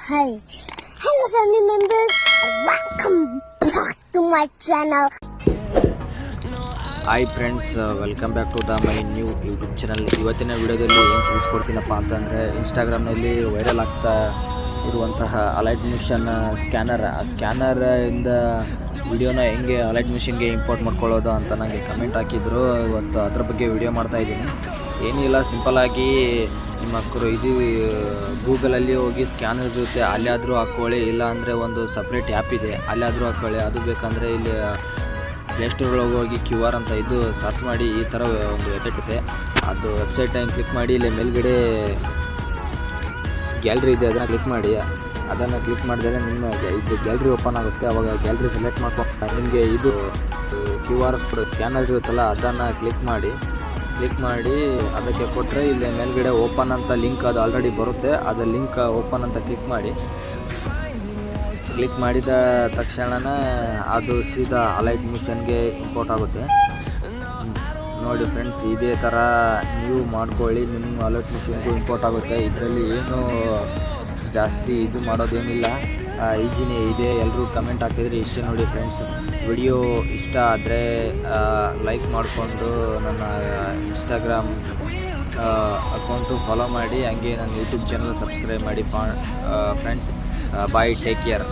Hi. Hello family members. Welcome back to my channel. Hi friends, welcome back to the my new YouTube channel. ಇವತ್ತಿನ ವಿಡಿಯೋದಲ್ಲಿ ಏನು ತಿಳಿಸ್ಕೊಡ್ತೀನಪ್ಪ ಅಂತಂದರೆ, ಇನ್ಸ್ಟಾಗ್ರಾಮ್ನಲ್ಲಿ viral ಆಗ್ತಾ ಇರುವಂತಹ Alight mission scanner. ಆ ಸ್ಕ್ಯಾನರಿಂದ ವಿಡಿಯೋನ ಹೆಂಗೆ ಅಲೈಟ್ ಮಿಷನ್ಗೆ ಇಂಪೋರ್ಟ್ ಮಾಡ್ಕೊಳ್ಳೋದು ಅಂತ ನನಗೆ ಕಮೆಂಟ್ ಹಾಕಿದ್ರು. ಇವತ್ತು ಅದ್ರ ಬಗ್ಗೆ ವಿಡಿಯೋ ಮಾಡ್ತಾಯಿದ್ದೀನಿ. ಏನಿಲ್ಲ, ಸಿಂಪಲ್ಲಾಗಿ ನಿಮ್ಮ ಇದು ಗೂಗಲಲ್ಲಿ ಹೋಗಿ ಸ್ಕ್ಯಾನರ್ ಇರುತ್ತೆ, ಅಲ್ಲಾದರೂ ಹಾಕ್ಕೊಳ್ಳಿ. ಇಲ್ಲ ಅಂದರೆ ಒಂದು ಸಪ್ರೇಟ್ ಆ್ಯಪ್ ಇದೆ, ಅಲ್ಲಾದರೂ ಹಾಕ್ಕೊಳ್ಳಿ. ಅದು ಬೇಕಂದರೆ ಇಲ್ಲಿ ಪ್ಲೇಸ್ಟೋರೊಳಗೆ ಹೋಗಿ QR ಅಂತ ಇದು ಸರ್ಚ್ ಮಾಡಿ ಈ ಥರ ಒಂದು ವೆಬ್ಸೈಟ್ ಇದೆ. ಅದು ವೆಬ್ಸೈಟನ್ನು ಕ್ಲಿಕ್ ಮಾಡಿ ಇಲ್ಲಿ ಮೇಲ್ಗಡೆ ಗ್ಯಾಲ್ರಿ ಇದೆ, ಅದನ್ನು ಕ್ಲಿಕ್ ಮಾಡಿ. ಅದನ್ನು ಕ್ಲಿಕ್ ಮಾಡಿದರೆ ನಿಮ್ಮ ಇದು ಗ್ಯಾಲ್ರಿ ಓಪನ್ ಆಗುತ್ತೆ. ಅವಾಗ ಗ್ಯಾಲ್ರಿ ಸೆಲೆಕ್ಟ್ ಮಾಡ್ಕೊಂಡು ನಿಮಗೆ ಇದು QR ಸ್ಕ್ಯಾನರ್ ಇರುತ್ತಲ್ಲ, ಅದನ್ನು ಕ್ಲಿಕ್ ಮಾಡಿ ಅದಕ್ಕೆ ಕೊಟ್ಟರೆ ಇಲ್ಲಿ ಮೇಲ್ಗಡೆ ಓಪನ್ ಅಂತ ಲಿಂಕ್ ಅದು ಆಲ್ರೆಡಿ ಬರುತ್ತೆ. ಅದು ಲಿಂಕ್ ಓಪನ್ ಅಂತ ಕ್ಲಿಕ್ ಮಾಡಿದ ತಕ್ಷಣವೇ ಅದು ಸೀದಾ ಅಲೈಟ್ ಮಿಷನ್ಗೆ ಇಂಪೋರ್ಟ್ ಆಗುತ್ತೆ. ನೋಡಿ ಫ್ರೆಂಡ್ಸ್, ಇದೇ ಥರ ನೀವು ಮಾಡ್ಕೊಳ್ಳಿ, ನಿಮ್ಮ ಅಲೈಟ್ ಮಿಷನ್ಗೂ ಇಂಪೋರ್ಟ್ ಆಗುತ್ತೆ. ಇದರಲ್ಲಿ ಏನು ಜಾಸ್ತಿ ಇದು ಮಾಡೋದೇನಿಲ್ಲ, ಈಜಿನೇ ಇದೆ. ಎಲ್ಲರೂ ಕಮೆಂಟ್ ಆಗ್ತಿದ್ರೆ ಇಷ್ಟೇ. ನೋಡಿ ಫ್ರೆಂಡ್ಸ್, ವಿಡಿಯೋ ಇಷ್ಟ ಆದರೆ ಲೈಕ್ ಮಾಡಿಕೊಂಡು ನನ್ನ ಇನ್ಸ್ಟಾಗ್ರಾಮ್ ಅಕೌಂಟು ಫಾಲೋ ಮಾಡಿ, ಹಂಗೆ ನನ್ನ ಯೂಟ್ಯೂಬ್ ಚಾನಲ್ ಸಬ್ಸ್ಕ್ರೈಬ್ ಮಾಡಿ ಫ್ರೆಂಡ್ಸ್. ಬಾಯ್, ಟೇಕ್ ಕೇರ್.